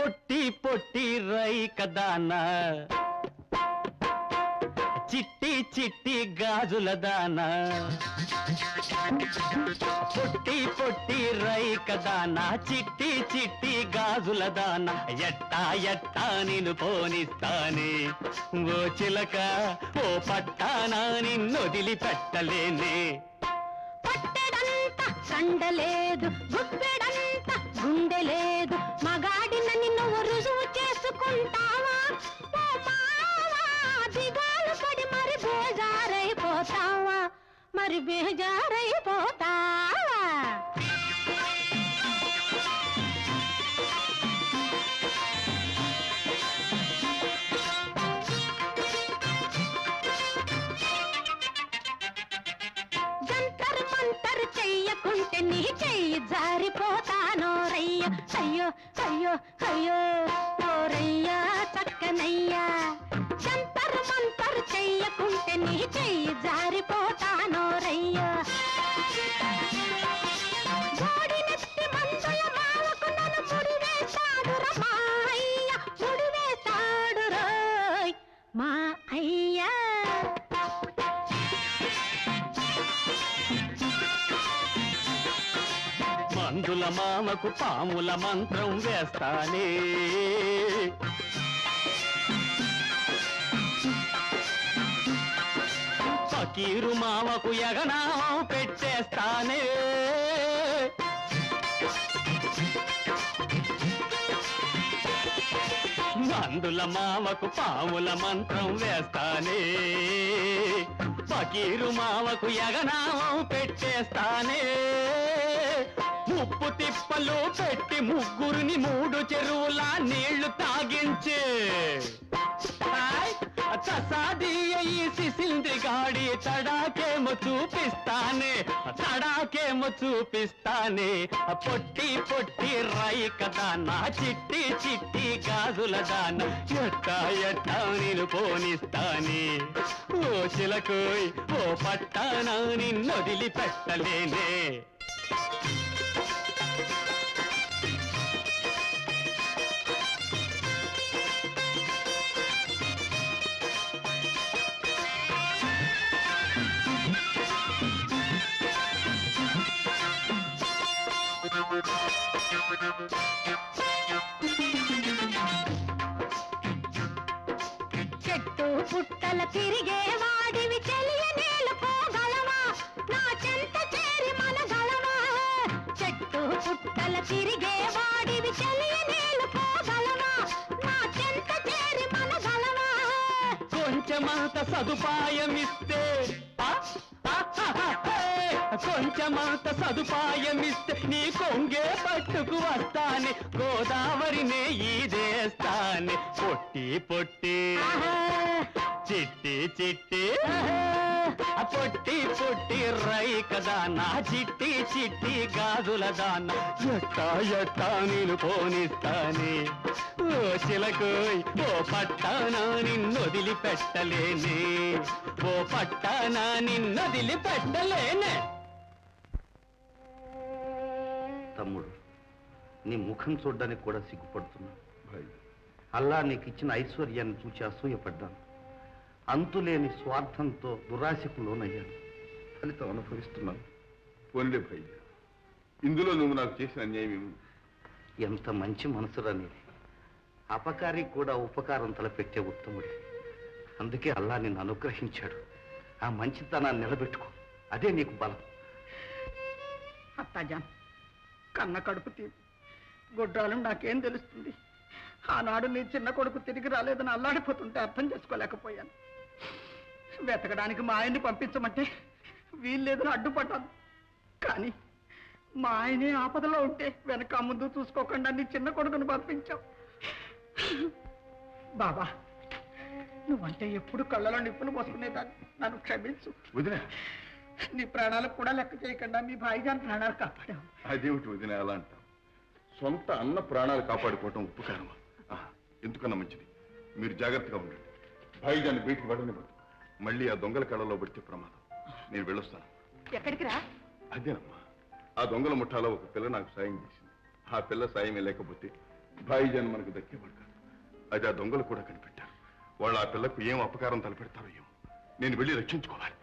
పొట్టి పొట్టి రైకదానా చిట్టి చిట్టి గాజుల దానా పొట్టి పొట్టి రైకదానా చిట్టి చిట్టి గాజుల దానా ఎట్టా ఎట్టా నిన్ను పోనిస్తానే ఓ చిలక ఓ పట్టానా నిన్నొదిలి పెట్టలేనే పట్టెడంత కండలేదు గుప్పెడంత గుండె లేదు మగాడిన నిన్ను రుజువు చేసుకుంటావా దిగాలు పడి మరి బేజారైపోతావా మరి బేజారైపోతావా జంతర్ మంతర్ చెయ్యకుంటే నీ చెయ్యి జారిపోతానో రయ్య అయ్యో అయ్యో అయ్యో ఓరయ్యా చక్కనయ్యా జంతర్ మంతర్ చెయ్యకుంటే నీ చెయ్యి జారిపోతానో రయ్యా గోడినెత్తి మందుల మావకు నన్ను ముడివేశాడు రా మా అయ్య ముడివేశాడు రోయ్ మా అయ్యా మందుల మామకు పాముల మంత్రం వేస్తానే ఫకీరు మామకు యగనామం పెట్టేస్తానే మందుల మామకు పాముల మంత్రం వేస్తానే ఫకీరు మామకు యగనామం పెట్టేస్తానే ముప్పు తిప్పలు పెట్టి ముగ్గురిని 3 చెరువులా నీళ్లు తాగించే తసాదీయ ఈ సిసింది గాడి తడాకేమో చూపిస్తానే పొట్టి పొట్టి రైకదానా చిట్టి చిట్టి గాజుల దానా ఎట్టా ఎట్టా నేను పోనిస్తానే ఓ చిలకోయ్ ఓ పట్టానా నిన్నొదిలి పెట్టలేనే చెట్టు పుట్టల తిరిగే వాడివి చెలియ నీళ్ళు పోగలవా నా చెంత చేరి మన గలవా చెట్టు పుట్టల తిరిగే వాడివి చెలియ నీళ్ళు పోగలవా నా చెంత చేరి మన గలవా కొంచెమంత సదుపాయమిస్తే కొంచెమంత సదుపాయమిస్తే నీ కొంగే పట్టుకు వస్తానే గోదావరినే ఈదేస్తానే పొట్టి పొట్టి చిట్టి చిట్టి పొట్టి పొట్టి రైకదానా చిట్టి చిట్టి గాజుల దానా ఎట్టా ఎట్టా నేను పోనిస్తానే ఓ చిలకోయ్ ఓ పట్టానా నిన్నొదిలి పెట్టలేనే ఓ పట్టానా నిన్నొదిలి పెట్టలేనే తమ్ముడు నీ ముఖం చూడ్డానికి కూడా సిగ్గుపడుతున్నా అల్లా నీకు ఇచ్చిన ఐశ్వర్యాన్ని చూచి అసూయపడ్డాను అంతులేని స్వార్థంతో దురాశకు లోనయ్యాను ఫలితం అనుభవిస్తున్నాను పోన్లే భయ్య ఇందులో నువ్వు నాకు చేసిన అన్యాయం ఎంత మంచి మనసురా నీది అపకారి కూడా ఉపకారం తలపెట్టే ఉత్తముడి అందుకే అల్లా నిన్ను అనుగ్రహించాడు ఆ మంచితనాన్ని నిలబెట్టుకో అదే నీకు బలం అత్తాజాన్ కన్న కడుపు తీపి గొడ్రాలు నాకేం తెలుస్తుంది ఆనాడు నీ చిన్న కొడుకు తిరిగి రాలేదని అల్లాడిపోతుంటే అర్థం చేసుకోలేకపోయాను వెతకడానికి మా ఆయన్ని పంపించమంటే వీల్లేదని అడ్డుపడ్డాను కానీ మా ఆయనే ఆపదలో ఉంటే వెనక ముందు చూసుకోకుండా నీ చిన్న కొడుకును పంపించావు బాబా నువ్వంటే ఎప్పుడు కళ్ళలో నిప్పులు పోసుకునేదాన్ని నన్ను క్షమించు నీ ప్రాణాలకు కూడా లెక్క చేయకుండా మీ భాయిజాన్ ప్రాణాలు కాపాడావు అదేమిటి వదిన అలా అంటావు సొంత అన్న ప్రాణాలు కాపాడుకోవటం ఉపకారమా ఎందుకన్నా మంచిది మీరు జాగ్రత్తగా ఉండండి భాయిజాన్ని బయటికి పడనివ్వదు మళ్ళీ ఆ దొంగల కళ్ళలో పడితే ప్రమాదం నేను వెళ్ళొస్తాను ఎక్కడికి రా అదేనమ్మా ఆ దొంగల ముఠాలో ఒక పిల్ల నాకు సాయం చేసింది ఆ పిల్ల సాయమే లేకపోతే భాయిజాన్ మనకు దక్కేవాడు కాదు. అది ఆ దొంగలు కూడా కనిపెట్టారు. వాళ్ళు ఆ పిల్లకు ఏం అపకారం తలపెడతారో ఏమో. నేను వెళ్ళి రక్షించుకోవాలి.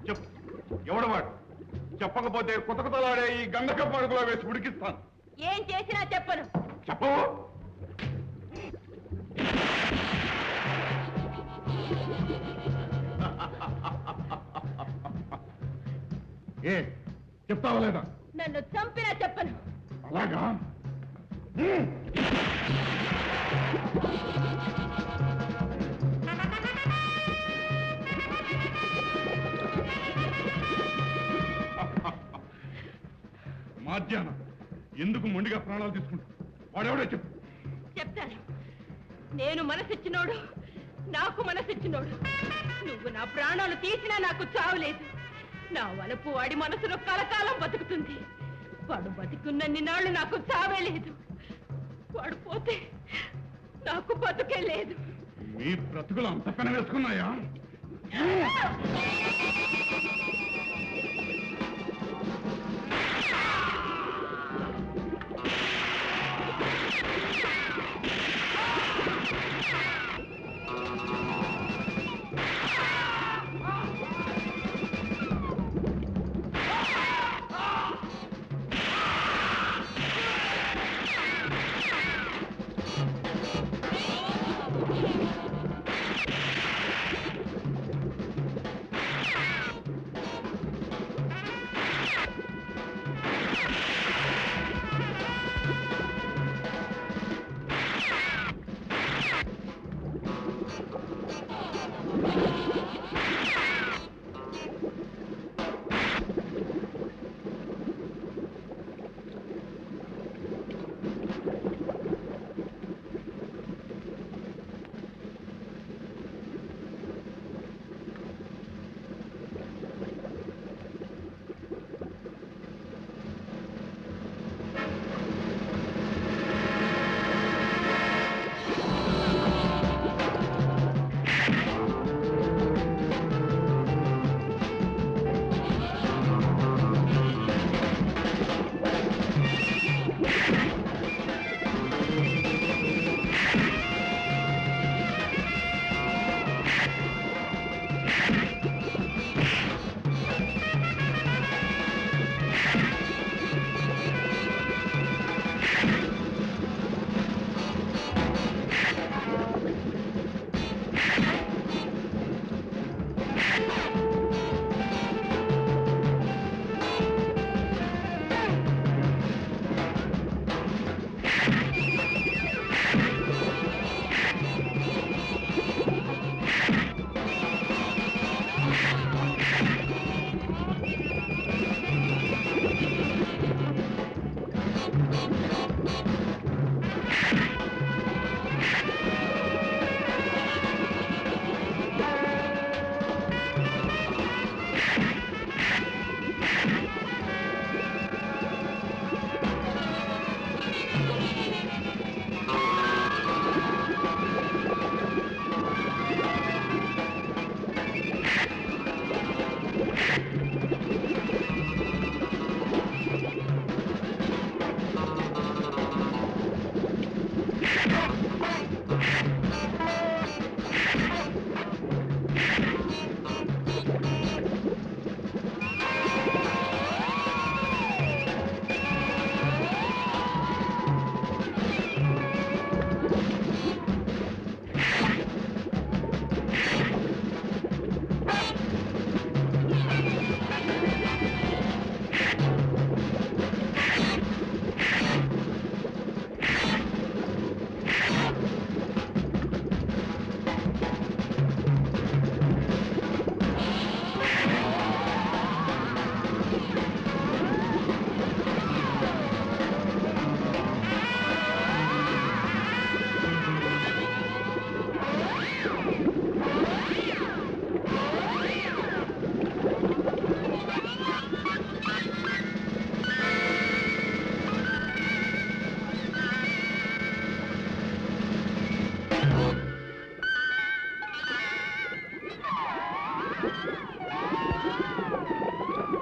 చెప్పు, ఎవడవాడు? చెప్పకపోతే కుతకుతలాడే ఈ గంగక పడుగులో వేసి ఉడికిస్తాను. ఏం చేసినా చెప్పను. చెప్పవు? ఏ చెప్తావా లేదా? నన్ను చంపినా చెప్పను. అలాగా? మాధ్యాహ్నం ఎందుకు మొండిగా ప్రాణాలు తీసుకుంటా? వాడెవడో చెప్పు. చెప్తాను. నేను మనసిచ్చినోడు, నాకు మనసిచ్చినోడు. నువ్వు నా ప్రాణాలు తీసినా నాకు చావులేదు. నా వలపు వాడి మనసులో కలకాలం బతుకుతుంది. వాడు బతికున్నన్ని నాళ్ళు నాకు చావే లేదు. వాడు పోతే నాకు బతుకే లేదు. మీ బ్రతుకులు అంత పని వేసుకున్నాయా?